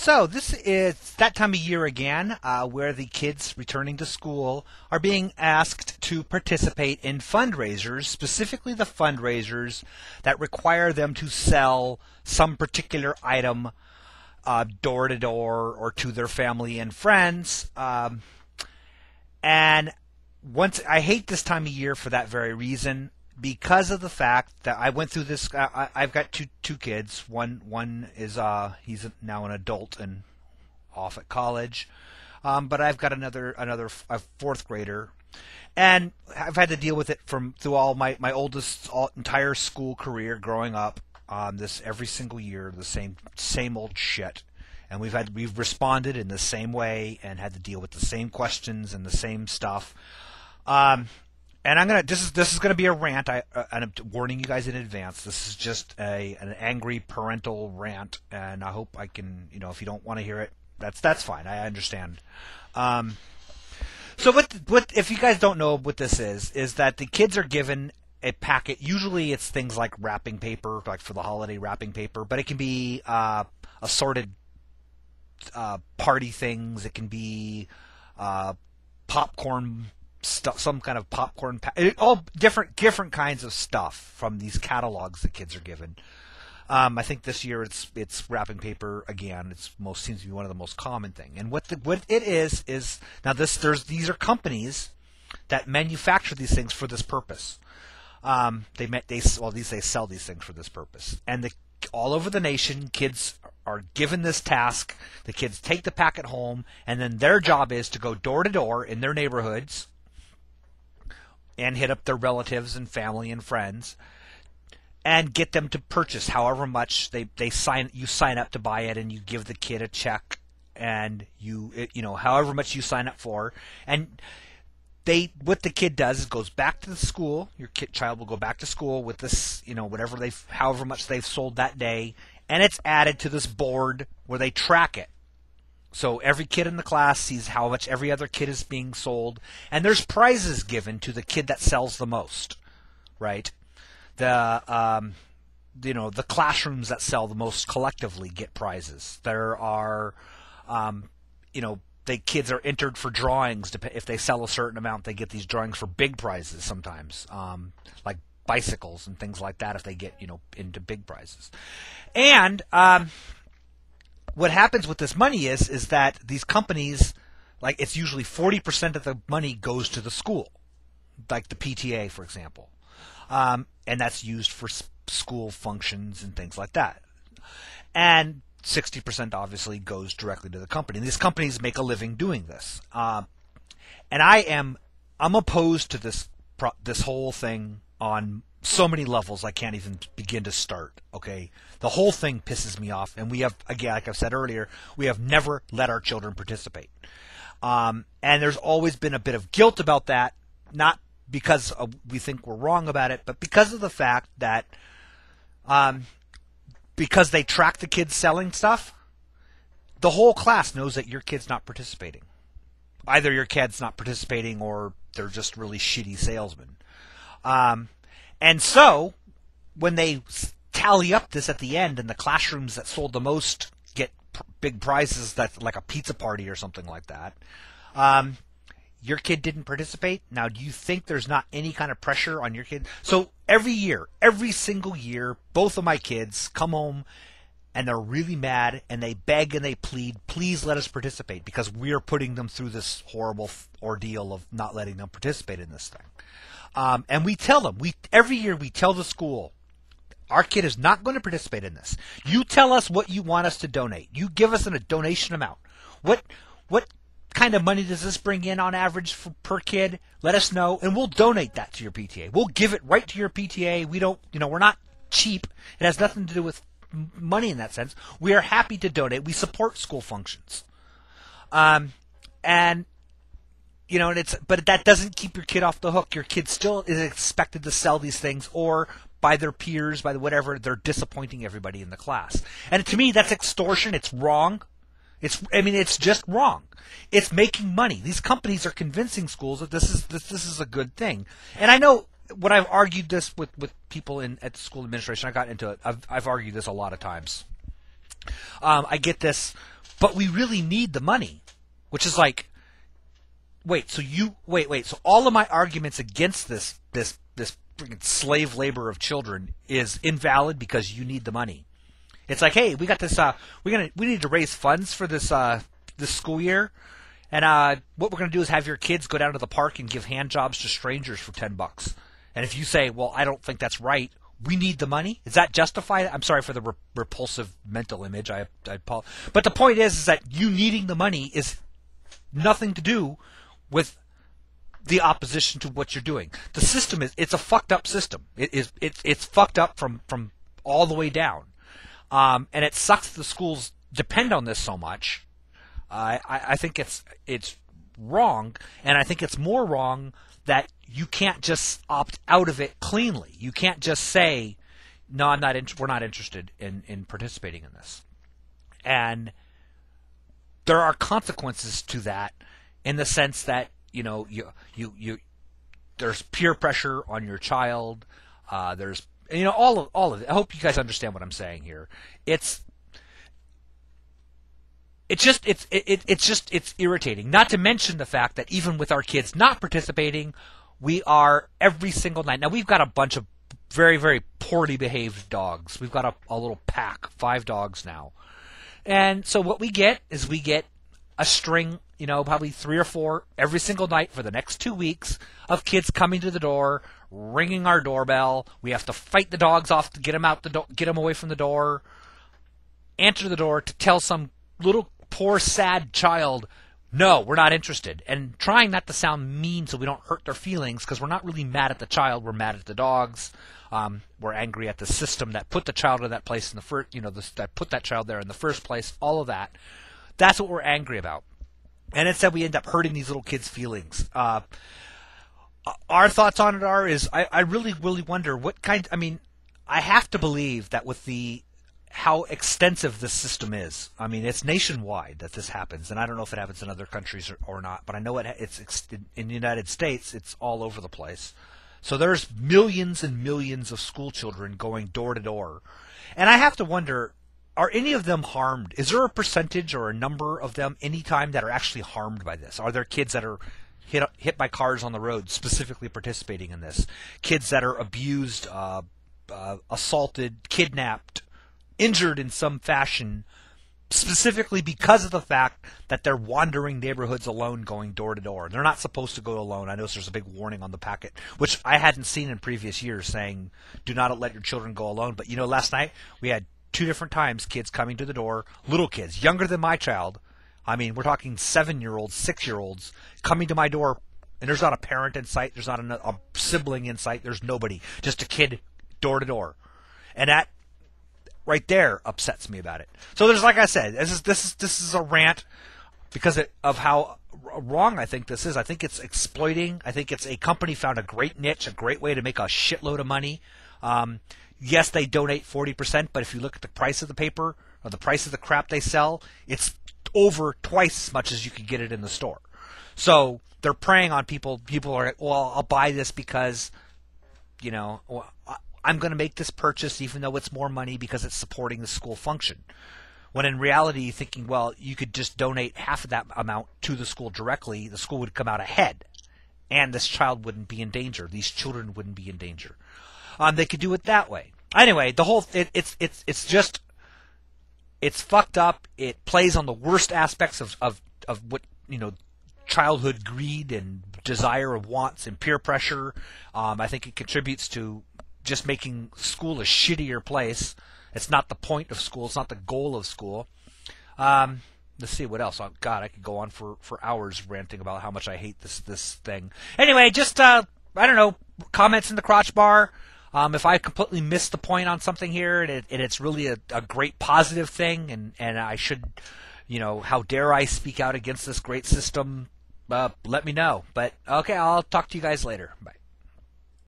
So this is that time of year again where the kids returning to school are being asked to participate in fundraisers, specifically the fundraisers that require them to sell some particular item door to door or to their family and friends. And I hate this time of year for that very reason, because of the fact that I went through this. I've got two kids. One is he's now an adult and off at college, but I've got another fourth grader, and I've had to deal with it through all my oldest entire school career growing up. This every single year, the same old shit, and we've responded in the same way and had to deal with the same questions and the same stuff. And this is gonna be a rant. And I'm warning you guys in advance. This is just an angry parental rant, and I hope I can, if you don't want to hear it, that's fine. I understand. So what if you guys don't know what this is that the kids are given a packet. Usually it's things like wrapping paper, like for the holiday wrapping paper, but it can be assorted party things. It can be popcorn stuff, some kind of popcorn, all different kinds of stuff from these catalogs that kids are given. I think this year it's wrapping paper again. Seems to be one of the most common thing. And what it is now these are companies that manufacture these things for this purpose. They sell these things for this purpose. And all over the nation, kids are given this task. The kids take the packet home, and then their job is to go door to door in their neighborhoods and hit up their relatives and family and friends and get them to purchase however much you sign up to buy it, and you give the kid a check, and however much you sign up for, and what the kid does is goes back to the school. Your child will go back to school with this, however much they've sold that day, and it's added to this board where they track it. So every kid in the class sees how much every other kid is being sold, and there's prizes given to the kid that sells the most, right? The classrooms that sell the most collectively get prizes. There are, the kids are entered for drawings. If they sell a certain amount, they get these drawings for big prizes sometimes, like bicycles and things like that if they get, into big prizes. And what happens with this money is that these companies, like, it's usually 40% of the money goes to the school, like the PTA, for example. And that's used for school functions and things like that. And 60% obviously goes directly to the company. And these companies make a living doing this. And I'm opposed to this whole thing on so many levels I can't even begin to start. Okay, the whole thing pisses me off, and we have, again, like I've said earlier, we have never let our children participate. And there's always been a bit of guilt about that, not because we think we're wrong about it, but because of the fact that because they track the kids selling stuff, the whole class knows that your kid's not participating. Either your kid's not participating or they're just really shitty salesmen. And so when they tally up this at the end, and the classrooms that sold the most get big prizes, that's like a pizza party or something like that, your kid didn't participate. Now, do you think there's not any kind of pressure on your kid? So every single year, both of my kids come home and they're really mad, and they beg and they plead, please let us participate, because we are putting them through this horrible ordeal of not letting them participate in this thing. And we tell them, every year we tell the school, our kid is not going to participate in this. You tell us what you want us to donate. You give us a donation amount. What kind of money does this bring in on average per kid? Let us know, and we'll donate that to your PTA. We'll give it right to your PTA. We don't, we're not cheap. It has nothing to do with money in that sense. We are happy to donate. We support school functions. But that doesn't keep your kid off the hook. Your kid still is expected to sell these things, or by their peers, by whatever, they're disappointing everybody in the class. And to me, that's extortion. It's wrong. It's just wrong. It's making money. These companies are convincing schools that this is a good thing. And I know when I've argued this with people at the school administration, I got into it. I've argued this a lot of times. I get this but we really need the money, which is like, wait, so all of my arguments against this freaking slave labor of children is invalid because you need the money. It's like, hey, we got this, we need to raise funds for this school year, and what we're gonna do is have your kids go down to the park and give hand jobs to strangers for $10. And if you say, well, I don't think that's right, we need the money. Is that justified? I'm sorry for the repulsive mental image. I apologize. But the point is that you needing the money is nothing to do with the opposition to what you're doing. The system it's a fucked up system. It's fucked up from all the way down. And it sucks that the schools depend on this so much. I think it's wrong, and I think it's more wrong that you can't just opt out of it cleanly. You can't just say, no, we're not interested in participating in this. And there are consequences to that, in the sense that, there's peer pressure on your child. There's all of it. I hope you guys understand what I'm saying here. It's irritating. Not to mention the fact that even with our kids not participating, we are every single night. Now we've got a bunch of very, very poorly behaved dogs. We've got a little pack, 5 dogs now. And so what we get is a string, probably 3 or 4 every single night for the next 2 weeks of kids coming to the door, ringing our doorbell. We have to fight the dogs off to get them away from the door, answer the door to tell some little poor sad child, no, we're not interested. And trying not to sound mean so we don't hurt their feelings, because we're not really mad at the child, we're mad at the dogs. We're angry at the system that put the child in that place in the first, that put that child there in the first place. All of that. That's what we're angry about. And instead we end up hurting these little kids' feelings. Our thoughts on it I really, really wonder I have to believe that with how extensive this system is. I mean, it's nationwide that this happens, and I don't know if it happens in other countries or not, but I know it's in the United States, it's all over the place. So there's millions and millions of school children going door to door. And I have to wonder, are any of them harmed? Is there a percentage or a number of them anytime that are actually harmed by this? Are there kids that are hit by cars on the road specifically participating in this? Kids that are abused, assaulted, kidnapped, injured in some fashion, specifically because of the fact that they're wandering neighborhoods alone, going door to door. They're not supposed to go alone. I notice there's a big warning on the packet, which I hadn't seen in previous years, saying, do not let your children go alone. But last night we had 2 different times kids coming to the door, little kids, younger than my child. I mean, we're talking 7-year-olds, 6-year-olds coming to my door, and there's not a parent in sight, there's not a sibling in sight, there's nobody, just a kid door to door. And that right there upsets me about it. So there's, like I said, this is a rant because of how wrong I think this is. I think it's exploiting. I think it's a company found a great niche, a great way to make a shitload of money. Yes, they donate 40%, but if you look at the price of the paper or the price of the crap they sell, it's over twice as much as you could get it in the store. So they're preying on people. People are like, well, I'll buy this because, I'm going to make this purchase even though it's more money because it's supporting the school function. When in reality, you're thinking, well, you could just donate half of that amount to the school directly. The school would come out ahead, and this child wouldn't be in danger. These children wouldn't be in danger. They could do it that way. Anyway, the whole it's fucked up. It plays on the worst aspects of what childhood greed and desire of wants and peer pressure. I think it contributes to just making school a shittier place. It's not the point of school. It's not the goal of school. Let's see what else. Oh, God, I could go on for hours ranting about how much I hate this thing. Anyway, just I don't know, comments in the crotch bar. If I completely missed the point on something here, and it's really a great positive thing, and I should, how dare I speak out against this great system? Let me know. But okay, I'll talk to you guys later. Bye.